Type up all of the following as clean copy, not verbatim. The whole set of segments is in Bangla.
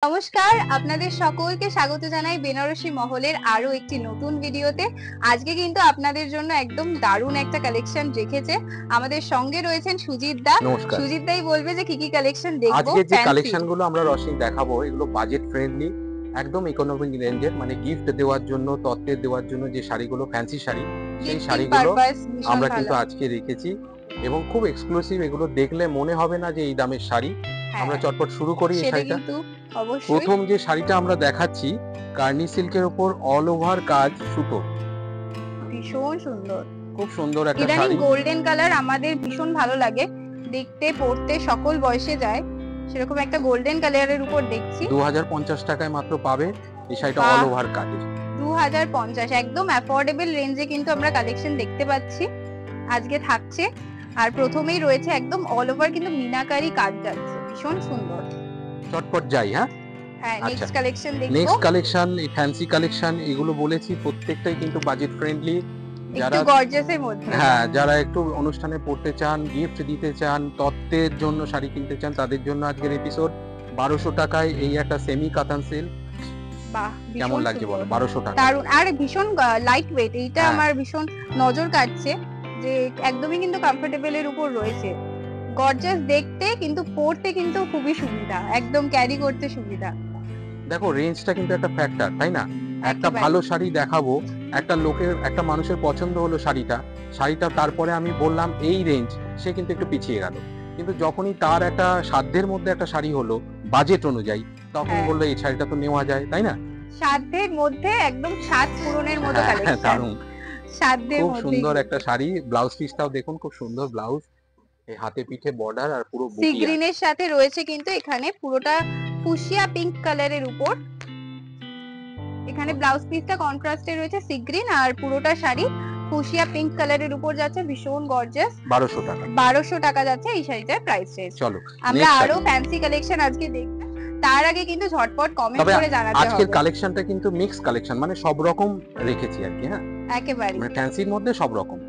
নমস্কার, আপনাদের সকলকে স্বাগত জানাই বেনারসি মহলের আরো একটি নতুন ভিডিওতে। আজকে কিন্তু আপনাদের জন্য একদম দারুণ একটা কালেকশন রেখেছে। আমাদের সঙ্গে রয়েছেন সুজিত দা। নমস্কার। সুজিত দাই বলবে যে কি কি কালেকশন দেখবো। আজকে যে কালেকশন গুলো আমরা রসিক দেখাবো এগুলো বাজেট ফ্রেন্ডলি, একদম ইকোনমিক রেঞ্জের, মানে গিফট দেওয়ার জন্য, তত্ত্বের দেওয়ার জন্য যে শাড়িগুলো, ফ্যান্সি শাড়ি, সেই শাড়িগুলো আমরা কিন্তু আজকে রেখেছি এবং খুব এক্সক্লুসিভ। এগুলো দেখলে মনে হবে না যে এই দামের শাড়ি। আমরা চটপট শুরু করি এই শাড়িটা। প্রথম যে শাড়িটা আমরা দেখাচ্ছি, কার্নি সিল্কের উপর অল ওভার কাজ সুতো, ভীষণ সুন্দর, খুব সুন্দর একটা শাড়ি। ইদানিং গোল্ডেন কালার আমাদের ভীষণ ভালো লাগে দেখতে, পরতে সকল বয়সে যায়, সেরকম একটা গোল্ডেন কালারের উপর দেখছি। 2050 টাকায় মাত্র পাবে এই শাড়িটা অল ওভার কাজের। 2050, একদম অ্যাফোর্ডেবল রেঞ্জে কিন্তু আমরা কালেকশন দেখতে পাচ্ছি আজকে থাকছে। আর প্রথমেই রয়েছে একদম অল ওভার কিন্তু মিনাকারি কাজ যাচ্ছে, ভীষণ সুন্দর। চটপট যাই। নেক্সট কালেকশন দেখব। নেক্সট কালেকশন, এই ফ্যান্সি কালেকশন, এগুলো বলেছি প্রত্যেকটাই কিন্তু বাজেট ফ্রেন্ডলি। যারা গর্জিয়াসের মধ্যে, যারা একটু অনুষ্ঠানে পড়তে চান, গিফট দিতে চান, তত্ত্বের জন্য শাড়ি কিনতে চান, তাদের জন্য আজকের এপিসোড। 1200 টাকায় এই একটা সেমি কাতান সিল্ক। বাহ, কেমন লাগছে বলো? 1200 টাকা দারুন, আর ভীষণ লাইট ওয়েট। এইটা আমার ভীষণ নজর কাটছে যে একদমই কিন্তু কমফোর্টেবল এর উপর রয়েছে। গর্জিয়াস দেখতে, কিন্তু পরতে কিন্তু খুবই সুবিধা, একদম ক্যারি করতে সুবিধা। দেখো, রেঞ্জটা কিন্তু একটা ফ্যাক্টর, তাই না? একটা ভালো শাড়ি দেখাবো, একটা মানুষের পছন্দ হলো শাড়িটা, তারপরে আমি বললাম এই রেঞ্জ, সে কিন্তু একটু পিছিয়ে গেল। কিন্তু যখনই তার একটা সাধ্যের মধ্যে একটা শাড়ি হলো বাজেট অনুযায়ী, তখন বললো এই শাড়িটা তো নেওয়া যায়, তাই না? সাধ্যের মধ্যে, একদম সাত পূরণের মতো কালেকশন। দারুণ, সাধ্যের খুব মধ্যে সুন্দর একটা শাড়ি। ব্লাউজ পিসটাও দেখুন, খুব সুন্দর ব্লাউজ, এই হাতে পিঠে বর্ডার আর পুরো বুটিয়া। সি গ্রিনের সাথে রয়েছে কিন্তু এখানে পুরোটা ফুশিয়া পিঙ্ক কালারের উপর। এখানে ব্লাউজ পিসটা কন্ট্রাস্টে রয়েছে সি গ্রিন, আর পুরোটা শাড়ি ফুশিয়া পিঙ্ক কালারের উপর যাচ্ছে, ভীষণ গর্জিয়াস। 1200 টাকা, 1200 টাকা যাচ্ছে এই শাড়িটার প্রাইস রেঞ্জ। চলো আমরা আরো ফ্যান্সি কালেকশন আজকে দেখব, তার আগে কিন্তু ঝটপট কমেন্ট করে জানাতে হবে। আজকের কালেকশনটা কিন্তু মিক্স কালেকশন, মানে সব রকম রেখেছি আর কি। একেবারে মানে ফ্যান্সির মধ্যে সব রকম।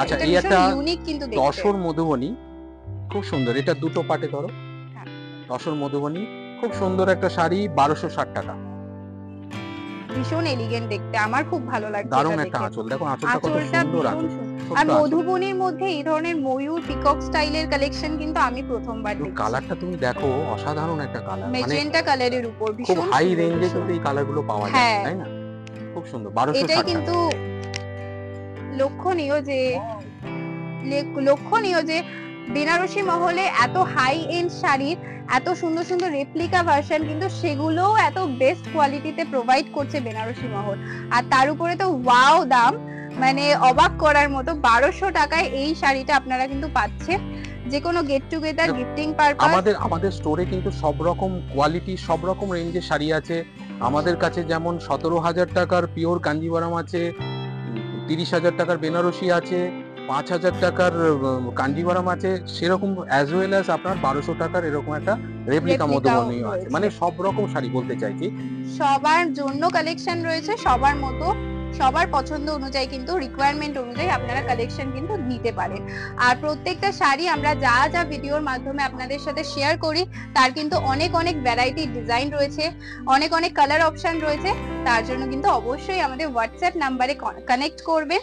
আচ্ছা, এই একটা ইউনিক কিন্তু দেখতে। তসর মধুবনী, খুব সুন্দর। এটা দুটো পাটে ধরো। তসর মধুবনী, খুব সুন্দর একটা শাড়ি, 1260 টাকা। ভীষণ এলিগেন্ট দেখতে, আমার খুব ভালো লাগছে। দারুণ একটা আঁচল, দেখো আঁচলটা কত সুন্দর আঁচল। আর মধুবনীর মধ্যে এই ধরনের ময়ূর পিকক স্টাইলের কালেকশন কিন্তু আমি প্রথমবার দেখছি। কালারটা তুমি দেখো, অসাধারণ একটা কালার, মানে মেজেন্টা কালারের উপর খুব হাই রেঞ্জে কিন্তু এই কালারগুলো পাওয়া যায়, তাই না? খুব সুন্দর। 1260 টাকা। এটাই কিন্তু লক্ষণীয় যে বেনারসি মহলে এত হাই এন্ড শাড়ির এত সুন্দর সুন্দর রেপ্লিকা ভার্সন, কিন্তু সেগুলো এত বেস্ট কোয়ালিটিতে প্রোভাইড করছে বেনারসি মহল। আর তার উপরে তো ওয়াও দাম, মানে অবাক করার মতো। 1200 টাকায় এই শাড়িটা আপনারা কিন্তু পাচ্ছেন যে কোনো গেট টুগেদার, গিফটিং পারপাস। আমাদের স্টোরে কিন্তু সব রকম কোয়ালিটি, সব রকম রেঞ্জের শাড়ি আছে আমাদের কাছে। যেমন 17,000 টাকার পিওর কাঞ্জিভারাম আছে, 30,000 টাকার বেনারসি আছে, 5,000 টাকার কাঞ্জিভারাম আছে, সেরকম অ্যাজ ওয়েল অ্যাজ আপনার 1200 টাকার এরকম একটা রেপ্লিকা মধুবনী আছে। মানে সব রকম শাড়ি বলতে চাইছি, সবার জন্য কালেকশন রয়েছে, সবার মতো, সবার পছন্দ অনুযায়ী কিন্তু, রিকোয়ারমেন্ট অনুযায়ী আপনারা কালেকশন কিন্তু নিতে পারেন। আর প্রত্যেকটা শাড়ি আমরা যা যা ভিডিওর মাধ্যমে আপনাদের সাথে শেয়ার করি, তার কিন্তু অনেক অনেক ভ্যারাইটি ডিজাইন রয়েছে, অনেক অনেক কালার অপশন রয়েছে। তার জন্য কিন্তু অবশ্যই আমাদের হোয়াটসঅ্যাপ নাম্বারে কানেক্ট করবেন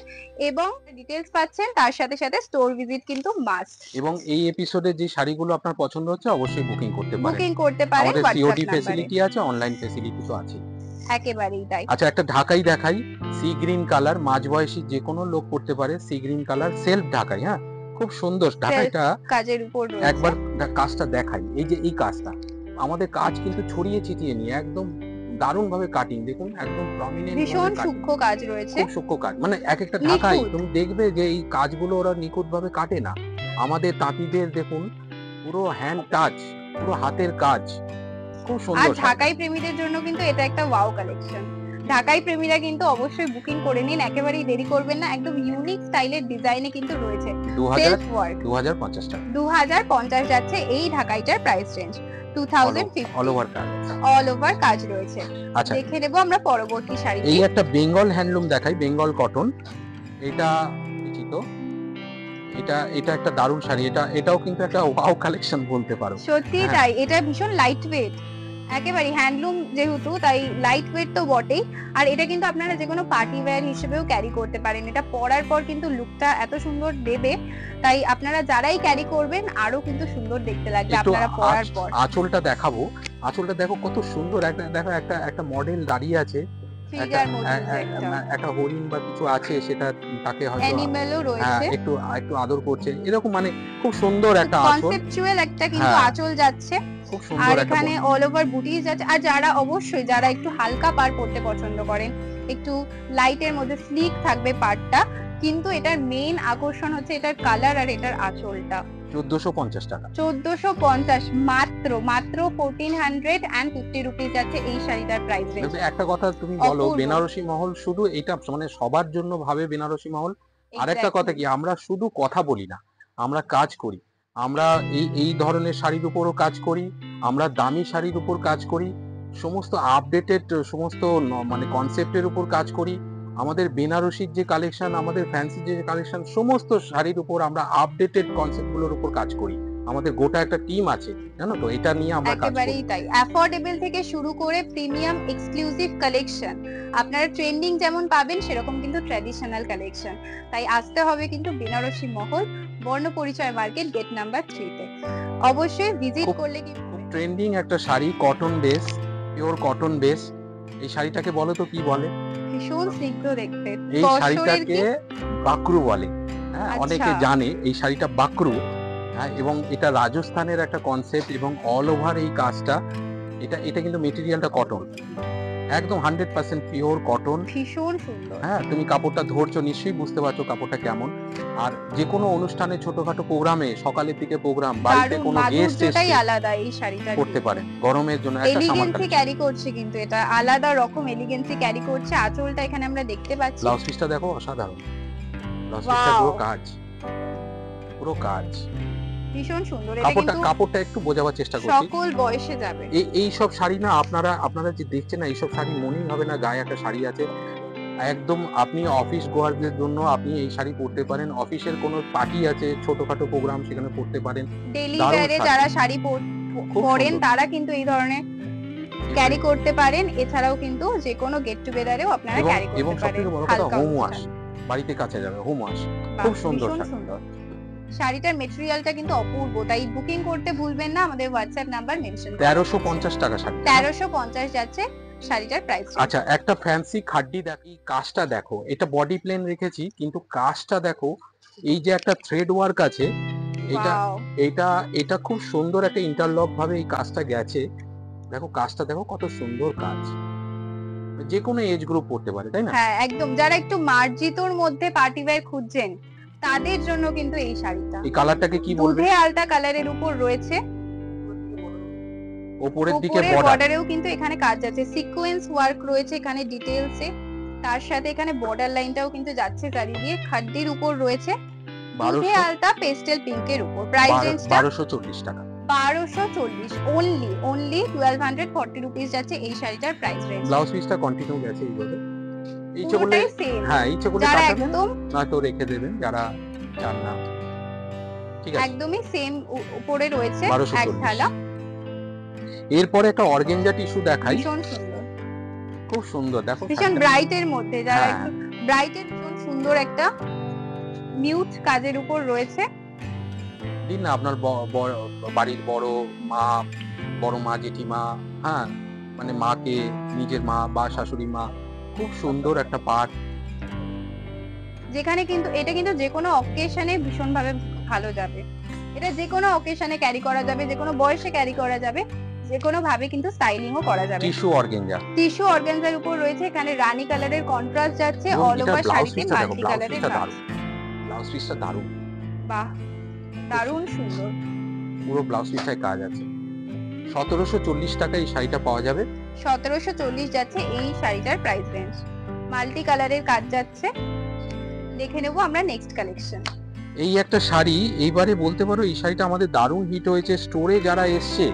এবং ডিটেইলস পাচ্ছেন, তার সাথে সাথে স্টোর ভিজিট কিন্তু মাস্ট। এবং এই এপিসোডে যে শাড়িগুলো আপনার পছন্দ হচ্ছে অবশ্যই বুকিং করতে পারেন। আমাদের সিওডি ফ্যাসিলিটি আছে, অনলাইন ফ্যাসিলিটি তো আছে। একেবারেই তাই। আচ্ছা, একটা ঢাকাই দেখাই, সি গ্রিন কালার, মাঝবয়সী যে কোনো লোক পড়তে পারে। সি গ্রিন কালার, সেলফ ঢাকাই। খুব সুন্দর ঢাকাইটা, কাজের উপর রয়েছে। একবার কাজটা দেখাই। এই যে এই কাজটা, আমাদের কাজ কিন্তু ছড়িয়ে ছিটিয়ে নিয়ে একদম দারুণ ভাবে কাটিং, দেখুন একদম প্রমিনেন্ট, ভীষণ সূক্ষ্ম কাজ রয়েছে, খুব সূক্ষ্ম কাজ। মানে এক একটা ঢাকাই তুমি দেখবে যে এই কাজগুলো ওরা নিখুঁত ভাবে কাটে না। আমাদের তাঁতিদের দেখুন, পুরো হ্যান্ড টাচ, পুরো হাতের কাজ, খুব সুন্দর। আর ঢাকাই প্রেমীদের জন্য কিন্তু এটা একটা ওয়াও কালেকশন। ঢাকাই প্রেমীরা কিন্তু অবশ্যই বুকিং করে নিন, একেবারেই দেরি করবেন না। একদম ইউনিক স্টাইলের ডিজাইনে কিন্তু রয়েছে। 2050 টাকা, 2050 যাচ্ছে এই ঢাকাইটার প্রাইস রেঞ্জ। 2050 অল ওভার কাজ, অল ওভার কাজ রয়েছে। আচ্ছা, দেখে নেব আমরা পরবর্তী শাড়ি। এই একটা বেঙ্গল হ্যান্ডলুম দেখাই, বেঙ্গল কটন। এটা লিখিত, এটা একটা দারুণ শাড়ি। এটাও কিন্তু একটা ওয়াও কালেকশন বলতে পারো। সত্যি তাই, এটা ভীষণ লাইট ওয়েট, একেবারে হ্যান্ডলুম যেহেতু, তাই লাইট ওয়েট তো বটেই। আর এটা কিন্তু আপনারা যে কোনো পার্টি ওয়্যার হিসেবেও ক্যারি করতে পারেন। এটা পরার পর কিন্তু লুকটা এত সুন্দর দেবে, তাই আপনারা যারাই ক্যারি করবেন আরো কিন্তু সুন্দর দেখতে লাগবে আপনারা পরার পর। আঁচলটা দেখাবো, আঁচলটা দেখো কত সুন্দর, একটা দেখো একটা মডেল দাঁড়িয়ে আছে, একটা হরিণ বা কিছু আছে, সেটা তাকে হয়তো অ্যানিমেলও রয়েছে, একটু একটু আদর করছে, এরকম মানে খুব সুন্দর একটা আঁচল, কনসেপচুয়াল একটা কিন্তু আঁচল যাচ্ছে। খুব সুন্দর। আর এখানে অল ওভার বুটিস যাচ্ছে। আর যারা অবশ্যই যারা একটু হালকা পার পড়তে পছন্দ করেন, একটু লাইটের মধ্যে স্লিক থাকবে পারটা, কিন্তু এটার মেইন আকর্ষণ হচ্ছে এটার কালার আর এটার আঁচলটা। 1450 টাকা, 1450 মাত্র 1450 রুপিস যাচ্ছে এই শাড়িটার প্রাইস রেঞ্জ। একটা কথা তুমি বলো, বেনারসি মহল শুধু এটা মানে সবার জন্য ভাবে বেনারসি মহল। আরেকটা কথা কি, আমরা শুধু কথা বলি না, আমরা কাজ করি। আমরা এই ধরনের শাড়ির উপরও কাজ করি, আমরা দামি শাড়ির উপর কাজ করি, সমস্ত আপডেটেড সমস্ত মানে কনসেপ্টের উপর কাজ করি। আমাদের বেনারসির যে কালেকশন, আমাদের ফ্যান্সি যে কালেকশন, সমস্ত শাড়ির উপর আমরা আপডেটেড কনসেপ্ট গুলোর উপর কাজ করি। আমাদের গোটা একটা টিম আছে, জানো তো, এটা নিয়ে আমরা কাজ করি। একেবারেই তাই। অ্যাফোর্ডেবল থেকে শুরু করে প্রিমিয়াম এক্সক্লুসিভ কালেকশন, আপনারা ট্রেন্ডিং যেমন পাবেন সেরকম কিন্তু ট্র্যাডিশনাল কালেকশন। তাই আসতে হবে কিন্তু বেনারসি মহল, বর্ণপরিচয় মার্কেট, গেট নাম্বার 3 তে। অবশ্যই ভিজিট করলে কি ট্রেন্ডিং একটা sari, cotton base, pure cotton base. এই শাড়িটাকে বলো তো কি বলে? ভীষণ স্নিগ্ধ দেখতে। এই শাড়িটাকে বাকরু বলে। হ্যাঁ, অনেকে জানে এই শাড়িটা বাকরু। হ্যাঁ, এবং এটা রাজস্থানের একটা কনসেপ্ট, এবং অল ওভার এই কাজটা, এটা কিন্তু মেটেরিয়ালটা কটন, একদম 100% পিওর কটন, ভীষণ সুন্দর। হ্যাঁ, তুমি কাপড়টা ধরছো, নিশ্চয়ই বুঝতে পারছো কাপড়টা কেমন। আর যে কোনো অনুষ্ঠানে, ছোটখাটো প্রোগ্রামে, সকালের দিকে প্রোগ্রাম, বাড়িতে কোনো গেস্ট এসে আলাদা এই শাড়িটা পরতে পারেন গরমের জন্য। একটা এলিগেন্সি ক্যারি করছে, কিন্তু এটা আলাদা রকম এলিগেন্সি ক্যারি করছে। আঁচলটা এখানে আমরা দেখতে পাচ্ছি, ব্লাউজ পিসটা দেখো, অসাধারণ ব্লাউজ পিসটা, পুরো কাজ, পুরো কাজ, ভীষণ সুন্দর। কাপড়টা একটু বোঝাবার চেষ্টা করছি, সকল বয়সে যাবে। এই সব শাড়ি না, আপনারা যে দেখছেন না, এইসব শাড়ি মনেই হবে না গায়ে একটা শাড়ি আছে। একদম আপনি অফিস গোয়ারদের জন্য আপনি এই শাড়ি পরতে পারেন, অফিসের কোনো পার্টি আছে, ছোটখাটো প্রোগ্রাম, সেখানে পরতে পারেন। ডেইলি ওয়্যারে যারা শাড়ি পরেন তারা কিন্তু এই ধরনের ক্যারি করতে পারেন। এছাড়াও কিন্তু যে কোনো গেট টুগেদারেও আপনারা ক্যারি করতে পারেন। এবং সবথেকে বড় কথা, হোম ওয়াশ, বাড়িতে কাছে যাবে, হোম ওয়াশ, খুব সুন্দর। শাড়িটার মেটেরিয়ালটা কিন্তু অপূর্ব, তাই বুকিং করতে ভুলবেন না। আমাদের হোয়াটসঅ্যাপ নাম্বার মেনশন করুন। 1350 টাকা শাড়ি, 1350 যাচ্ছে শাড়িটার প্রাইস। আচ্ছা, একটা ফ্যান্সি খাড্ডি দেখি, কাজটা দেখো, এটা বডি প্লেন রেখেছি, কিন্তু কাজটা দেখো, এই যে একটা থ্রেড ওয়ার্ক আছে, এটা খুব সুন্দর একটা ইন্টারলক ভাবে এই কাজটা গেছে। দেখো কাজটা দেখো, কত সুন্দর কাজ, যে কোনো এজ গ্রুপ পড়তে পারে, তাই না? হ্যাঁ, একদম। যারা একটু মার্জিতোর মধ্যে পার্টি ওয়্যার খুঁজছেন তাদের জন্য কিন্তু এই শাড়িটা। এই কালারটাকে কি বলবে? দুধে আলতা কালারের উপর রয়েছে, উপরের দিকে বর্ডারেও কিন্তু এখানে কাজ আছে, সিকোয়েন্স ওয়ার্ক রয়েছে এখানে ডিটেইলসে। তার সাথে এখানে বর্ডার লাইনটাও কিন্তু যাচ্ছে চারিদিকে, খাড্ডির উপর রয়েছে, দুধে আলতা পেস্টেল পিঙ্কের উপর। প্রাইস রেঞ্জটা 1240 টাকা, 1240 অনলি 1240 রুপিস যাচ্ছে এই শাড়িটার প্রাইস রেঞ্জ। ব্লাউজ পিসটা কন্টিনিউ গেছে এইভাবে, এইগুলো, হ্যাঁ, এইগুলো একদম নয়তো রেখে দেবেন যারা চান না, ঠিক আছে, একদমই সেম উপরে রয়েছে এক থালা। এরপরে একটা অর্গানজা টিস্যু দেখাই, ভীষণ সুন্দর, খুব সুন্দর, দেখো ভীষণ ব্রাইটের মধ্যে, যারা একটু ব্রাইটের, ভীষণ সুন্দর একটা মিউট কাজের উপর রয়েছে। দিন না আপনার বাড়ির বড় মা জেঠিমা, হ্যাঁ, মানে মাকে, নিজের মা বা শাশুড়ি মা, খুব সুন্দর একটা পাট, যেখানে কিন্তু এটা কিন্তু যে কোনো অকেশনে ভীষণ ভাবে ভালো যাবে। এটা যে কোনো অকেশনে ক্যারি করা যাবে, যে কোনো বয়সে ক্যারি করা যাবে, যে কোনো ভাবে কিন্তু স্টাইলিংও করা যাবে। টিস্যু অর্গানজার উপর রয়েছে, এখানে রানী কালারের কন্ট্রাস্ট যাচ্ছে, অল ওভার শাড়িতে মাল্টি কালারের কাজ। ব্লাউজ পিসটা দারুণ, বাহ, দারুণ সুন্দর, পুরো ব্লাউজ পিসটায় কাজ আছে। 1740 টাকা এই শাড়িটা পাওয়া যাবে, 1740 যাচ্ছে এই শাড়িটার প্রাইস রেঞ্জ। মাল্টি কালারের কাজ যাচ্ছে। দেখে নেব আমরা নেক্সট কালেকশন। এই একটা শাড়ি, এইবারে বলতে পারো এই শাড়িটা আমাদের দারুণ হিট হয়েছে। স্টোরে যারা এসছে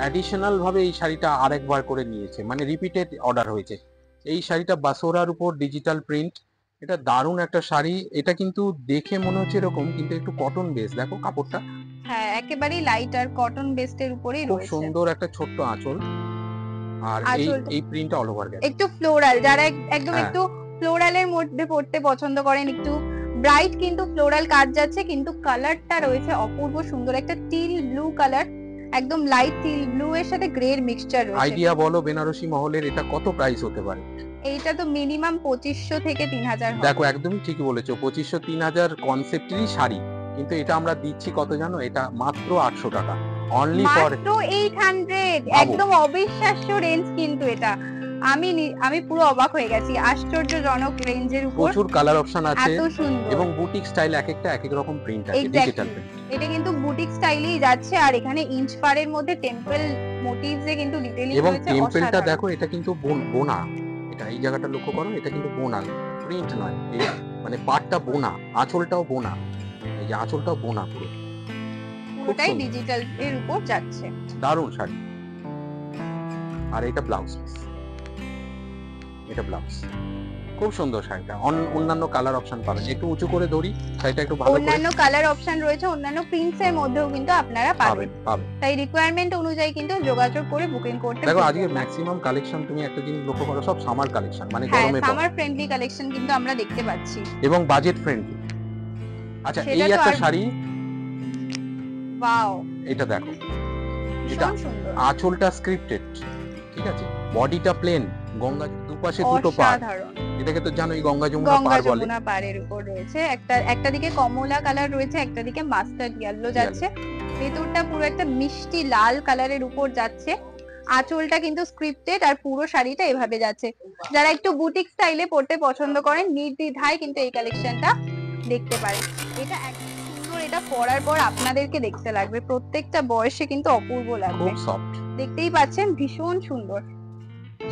অ্যাডিশনাল ভাবে এই শাড়িটা আরেকবার করে নিয়েছে, মানে রিপিটেড অর্ডার হয়েছে। এই শাড়িটা বাসোরার উপর ডিজিটাল প্রিন্ট, এটা দারুণ একটা শাড়ি। এটা কিন্তু দেখে মনে হচ্ছে এরকম, কিন্তু একটু কটন বেস, দেখো কাপড়টা, হ্যাঁ, একেবারেই লাইট আর কটন বেসের উপরেই রয়েছে। খুব সুন্দর একটা ছোট্ট আঁচল, আর এই প্রিন্টটা অল ওভার গেছে, একটু ফ্লোরাল, যারা একদম একটু ফ্লোরালের মধ্যে পড়তে পছন্দ করেন, একটু ব্রাইট কিন্তু ফ্লোরাল কাজ যাচ্ছে, কিন্তু কালারটা রয়েছে অপূর্ব সুন্দর, একটা টিল ব্লু কালার, একদম লাইট টিল ব্লু এর সাথে গ্রে এর মিক্সচার রয়েছে। আইডিয়া বলো বেনারসি মহলের এটা কত প্রাইস হতে পারে? এইটা তো মিনিমাম 2500 থেকে 3000 হবে। দেখো একদমই ঠিকই বলেছো, 2500 3000 কনসেপ্টেরই শাড়ি, কিন্তু এটা আমরা দিচ্ছি কত জানো? এটা মাত্র 800 টাকা, অনলি ফর মাত্র 800, একদম অবিশ্বাস্য রেঞ্জ কিন্তু এটা। আমি পুরো অবাক হয়ে গেছি, আশ্চর্যজনক রেঞ্জের উপর প্রচুর কালার অপশন আছে এত সুন্দর, এবং বুটিক স্টাইল এক একটা এক এক রকম প্রিন্ট আছে, ডিজিটাল প্রিন্ট। এটা কিন্তু বুটিক স্টাইলেই যাচ্ছে, আর এখানে ইঞ্চ পারের মধ্যে টেম্পল মোটিভসে কিন্তু ডিটেইলিং এবং রয়েছে। টেম্পলটা দেখো, এটা কিন্তু বোনা, এটা এই জায়গাটা লক্ষ্য করো, এটা কিন্তু বোনা, প্রিন্ট নয়, এই মানে পাটটা বোনা, আঁচলটাও বোনা, এই যে আঁচলটাও বোনা পুরো, পুরোটাই ডিজিটাল এর উপর যাচ্ছে। দারুণ শাড়ি। আর এটা ব্লাউজ, এটা ব্লাউজ, খুব সুন্দর শাড়িটা। অন্যান্য কালার অপশন পাবেন, একটু উঁচু করে ধরি শাড়িটা একটু ভালো করে। অন্যান্য কালার অপশন রয়েছে, অন্যান্য প্রিন্টস এর মধ্যেও কিন্তু আপনারা পাবেন। তাই রিকোয়ারমেন্ট অনুযায়ী কিন্তু যোগাযোগ করে বুকিং করতে দেখো আজকে ম্যাক্সিমাম কালেকশন তুমি একটা জিনিস লক্ষ্য করো, সব সামার কালেকশন, মানে গরমে সামার ফ্রেন্ডলি কালেকশন কিন্তু আমরা দেখতে পাচ্ছি এবং বাজেট ফ্রেন্ডলি। আচ্ছা এই একটা শাড়ি, ওয়াও, এটা দেখো, এটা আঁচলটা স্ক্রিপ্টেড, ঠিক আছে, বডিটা প্লেন, গঙ্গা দুপাশে দুটো পাড়, এটাকে তো জানোই গঙ্গা যমুনা পাড় বলে। গঙ্গা পাড়ের উপর রয়েছে একটা দিকে কমলা কালার রয়েছে, একটা দিকে মাস্টার্ড ইয়েলো যাচ্ছে, ভেতরটা পুরো একটা মিষ্টি লাল কালারের উপর যাচ্ছে, আঁচলটা কিন্তু স্ক্রিপ্টেড, আর পুরো শাড়িটা এভাবে যাচ্ছে। যারা একটু বুটিক স্টাইলে পড়তে পছন্দ করেন, নির্দ্বিধায় কিন্তু এই কালেকশনটা দেখতে পারেন। এটা একদম সুন্দর, এটা পরার পর আপনাদেরকে দেখতে লাগবে, প্রত্যেকটা বয়সে কিন্তু অপূর্ব লাগবে, খুব সফট, দেখতেই পাচ্ছেন ভীষণ সুন্দর,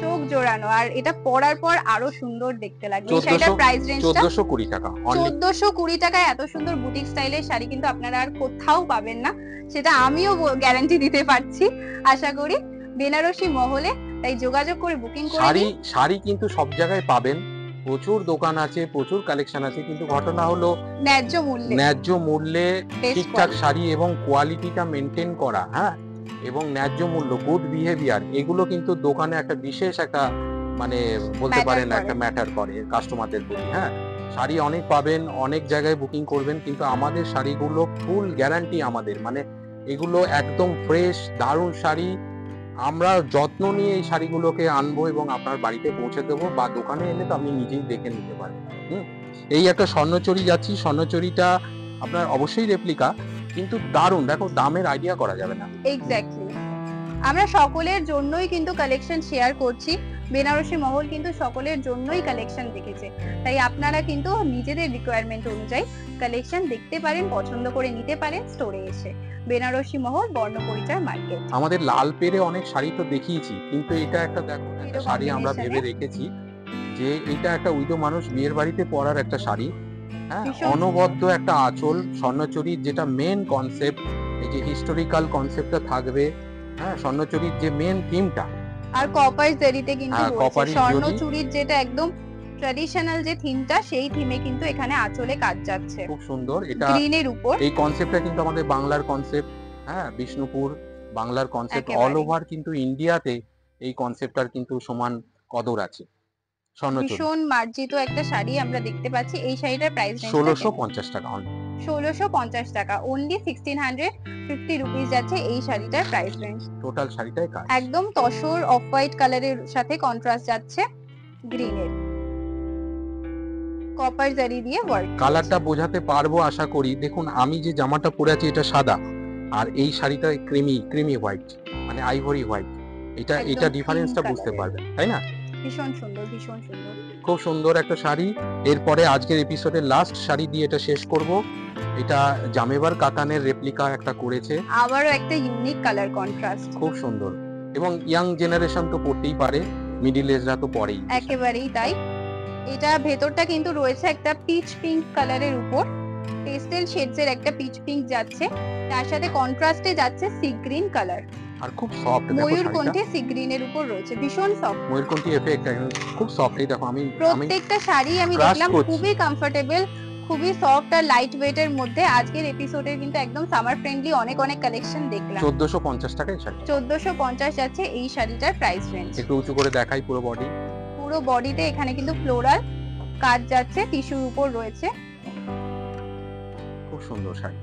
চোখ জোড়ানো, আর এটা পরার পর আরো সুন্দর দেখতে লাগবে। এই শাড়িটার প্রাইস রেঞ্জটা 1420 টাকা, 1420 টাকায় এত সুন্দর বুটিক স্টাইলের শাড়ি কিন্তু আপনারা আর কোথাও পাবেন না, সেটা আমিও গ্যারান্টি দিতে পারছি। আশা করি বেনারসি মহলে, তাই যোগাযোগ করে বুকিং করে নিন। শাড়ি কিন্তু সব জায়গায় পাবেন, প্রচুর দোকান আছে, প্রচুর কালেকশন আছে, কিন্তু ঘটনা হলো ন্যায্য মূল্যে ঠিকঠাক শাড়ি এবং কোয়ালিটিটা মেনটেন করা, হ্যাঁ, এবং ন্যায্য মূল্য, গুড বিহেভিয়ার, এগুলো কিন্তু দোকানে একটা বিশেষ একটা মানে বলতে পারেন একটা ম্যাটার করে কাস্টমারদের প্রতি। হ্যাঁ, শাড়ি অনেক পাবেন, অনেক জায়গায় বুকিং করবেন, কিন্তু আমাদের শাড়িগুলো ফুল গ্যারান্টি আমাদের, মানে এগুলো একদম ফ্রেশ দারুণ শাড়ি, আমরা যত্ন নিয়ে এই শাড়িগুলোকে আনবো এবং আপনার বাড়িতে পৌঁছে দেবো, বা দোকানে এলে তো আপনি নিজেই দেখে নিতে পারেন। এই একটা স্বর্ণচুরি যাচ্ছি, স্বর্ণচুরিটা আপনার অবশ্যই রেপ্লিকা, কিন্তু দারুণ, দেখো দামের আইডিয়া করা যাবে না। এক্স্যাক্টলি, আমরা সকলের জন্যই কিন্তু কালেকশন শেয়ার করছি, বেনারসি মহল কিন্তু সকলের জন্যই কালেকশন রেখেছে, তাই আপনারা কিন্তু নিজেদের রিকোয়ারমেন্ট অনুযায়ী কালেকশন দেখতে পারেন, পছন্দ করে নিতে পারেন স্টোরে এসে। বেনারসি মহল, বর্ণপরিচয় মার্কেট। আমাদের লাল পেরে অনেক শাড়ি তো দেখিয়েছি, কিন্তু এটা একটা দেখো একটা শাড়ি আমরা ভেবে রেখেছি যে এটা একটা উইডো মানুষ বিয়ের বাড়িতে পরার একটা শাড়ি, হ্যাঁ, অনবদ্য একটা আঁচল, স্বর্ণচুরির যেটা মেন কনসেপ্ট, এই যে হিস্টোরিক্যাল কনসেপ্টটা থাকবে, হ্যাঁ, স্বর্ণচুরির যে মেন থিমটা, আর কপার জরিতে কিন্তু স্বর্ণচুরির যেটা একদম ট্র্যাডিশনাল যে থিমটা, সেই থিমে কিন্তু এখানে আঁচলে কাজ যাচ্ছে, খুব সুন্দর। এটা গ্রিনের উপর, এই কনসেপ্টটা কিন্তু আমাদের বাংলার কনসেপ্ট, হ্যাঁ, বিষ্ণুপুর বাংলার কনসেপ্ট, অল ওভার কিন্তু ইন্ডিয়াতে এই কনসেপ্টটার কিন্তু সমান কদর আছে। ভীষণ মার্জিত একটা শাড়ি আমরা দেখতে পাচ্ছি। এই শাড়িটার প্রাইস 1650 টাকা, 1650 টাকা, অনলি 1650 রুপিস যাচ্ছে এই শাড়িটার প্রাইস রেঞ্জ। টোটাল শাড়িটাই কাজ একদম তসর অফ হোয়াইট কালারের সাথে কন্ট্রাস্ট যাচ্ছে গ্রিনের, কপার জারি দিয়ে ওয়ার্ক। কালারটা বোঝাতে পারবো আশা করি। দেখুন আমি যে জামাটা পরে আছি এটা সাদা, আর এই শাড়িটা ক্রিমি হোয়াইট, মানে আইভরি হোয়াইট, এটা ডিফারেন্সটা বুঝতে পারবেন, তাই না? ভীষণ সুন্দর, ভীষণ সুন্দর, খুব সুন্দর একটা শাড়ি। এরপরে আজকের এপিসোডের লাস্ট শাড়ি দিয়ে এটা শেষ করব। এটা জামেবার কাতানের রেপ্লিকা একটা করেছে, আবারও একটা ইউনিক কালার কন্ট্রাস্ট, খুব সুন্দর, এবং ইয়াং জেনারেশন তো পড়তেই পারে, মিডল এজরা তো পরেই, একেবারেই তাই। এটা ভেতরটা কিন্তু রয়েছে একটা পিচ পিঙ্ক কালারের উপর, পেস্টেল শেডস এর একটা পিচ পিঙ্ক যাচ্ছে, তার সাথে কন্ট্রাস্টে যাচ্ছে সি গ্রিন কালার, আর খুব সফট, দেখো ময়ূরকণ্ঠী সি গ্রিন এর উপর রয়েছে, ভীষণ সফট ময়ূরকণ্ঠী এফেক্ট, খুব সফট। এই দেখো আমি প্রত্যেকটা শাড়ি আমি দেখলাম খুবই কমফোর্টেবল, খুবই সফট আর লাইট ওয়েট এর মধ্যে আজকের এপিসোডে কিন্তু একদম সামার ফ্রেন্ডলি অনেক অনেক কালেকশন দেখলাম। 1450 টাকায় শাড়ি, 1450 যাচ্ছে এই শাড়িটার প্রাইস রেঞ্জ। একটু উঁচু করে দেখাই পুরো বডি। পুরো বডিতে এখানে কিন্তু ফ্লোরাল কাজ যাচ্ছে, টিস্যুর উপর রয়েছে। খুব সুন্দর শাড়ি,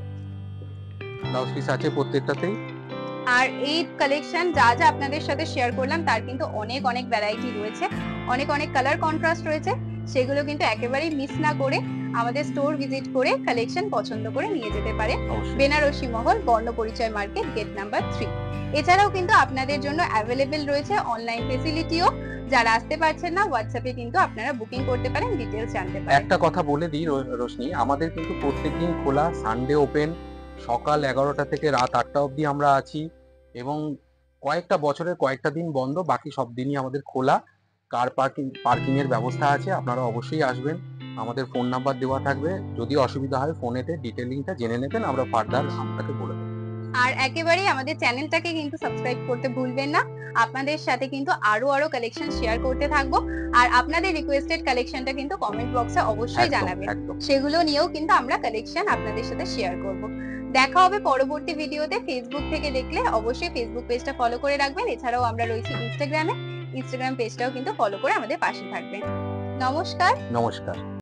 ব্লাউজ পিস আছে প্রত্যেকটাতেই। আর এই কালেকশন যা যা আপনাদের সাথে শেয়ার করলাম তার কিন্তু অনেক অনেক ভ্যারাইটি রয়েছে, অনেক অনেক কালার কন্ট্রাস্ট রয়েছে, সেগুলো কিন্তু একেবারেই মিস না করে আমাদের স্টোর ভিজিট করে কালেকশন পছন্দ করে নিয়ে যেতে পারে বেনারসি মহল, বর্ণ পরিচয় মার্কেট, গেট নাম্বার 3। এছাড়াও কিন্তু আপনাদের জন্য অ্যাভেলেবেল রয়েছে অনলাইন ফেসিলিটিও। যারা আসতে পারছেন না, হোয়াটসঅ্যাপে কিন্তু আপনারা বুকিং করতে পারেন, ডিটেইলস জানতে পারেন। একটা কথা বলে দিই রোশনি, আমাদের কিন্তু প্রত্যেকদিন খোলা, সানডে ওপেন, সকাল 11টা থেকে রাত 8টা অবধি আমরা আছি, এবং কয়েকটা বছরের কয়েকটা দিন বন্ধ, বাকি সব দিনই আমাদের খোলা। কার পার্কিং এর ব্যবস্থা আছে, আপনারা অবশ্যই আসবেন। আমাদের ফোন নাম্বার দেওয়া থাকবে, যদি অসুবিধা হয় ফোনেতে ডিটেইলিংটা জেনে নেবেন, আমরা ফার্দার আপনাকে বলে দেবো। আর একেবারেই আমাদের চ্যানেলটাকে কিন্তু সাবস্ক্রাইব করতে ভুলবেন না। আপনাদের সাথে কিন্তু আরো কালেকশন শেয়ার করতে থাকবো, আর আপনাদের রিকোয়েস্টেড কালেকশনটা কিন্তু কমেন্ট বক্সে অবশ্যই জানাবেন, সেগুলো নিয়েও কিন্তু আমরা কালেকশন আপনাদের সাথে শেয়ার করব। দেখা হবে পরবর্তী ভিডিওতে। ফেসবুক থেকে দেখলে অবশ্যই ফেসবুক পেজটা ফলো করে রাখবেন। এছাড়াও আমরা রয়েছি ইনস্টাগ্রাম পেজটাও কিন্তু ফলো করে আমাদের পাশে থাকবেন। নমস্কার। নমস্কার।